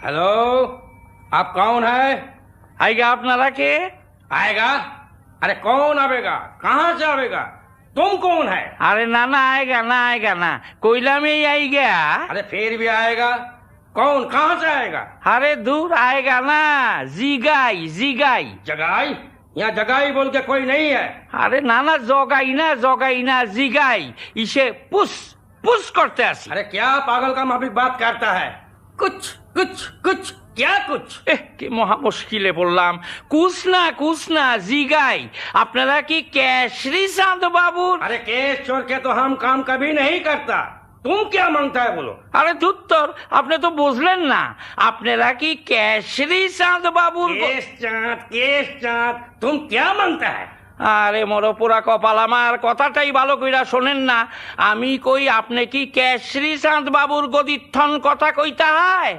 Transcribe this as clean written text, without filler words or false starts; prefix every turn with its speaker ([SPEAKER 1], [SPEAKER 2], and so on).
[SPEAKER 1] Hello, आप कौन है?
[SPEAKER 2] आएगा আপনারা কে?
[SPEAKER 1] आएगा? अरे कौन आवेगा? कहाँ से आवेगा? तुम कौन है?
[SPEAKER 2] আরে না না আएगा না কইলাম এই আইগা।
[SPEAKER 1] अरे फिर भी आएगा? कौन? कहाँ से आएगा?
[SPEAKER 2] আরে দূর আएगा না জিগাই।
[SPEAKER 1] जगाई? यहाँ जगाई बोल के कोई नहीं है।
[SPEAKER 2] আরে না না জগাই না জিগাই ইসে পুস করতে আসি।
[SPEAKER 1] अरे क्या पागल का माफिक बात करता है? कुछ क्या कुछ?
[SPEAKER 2] কি মহা মুশকিলে পড়লাম। কুছ না জিগাই আপনারা কি কেশরি চাঁদ বাবুর?
[SPEAKER 1] अरे केस चोर के तो हम काम कभी नहीं करता। तुम क्या मांगता है बोलो?
[SPEAKER 2] আরে ধুত্তর আপনি তো বুঝলেন না। আপনারা কি কেশরি চাঁদ বাবুর?
[SPEAKER 1] केस चाँद तुम क्या मांगता है?
[SPEAKER 2] আরে মোর পুরা কপাল, আমার কথাটাই ভালো কইরা শোনেন না। আমি কই আপনি কি কেশরি চাঁদ বাবুর গদিথন কথা কইতা হয়?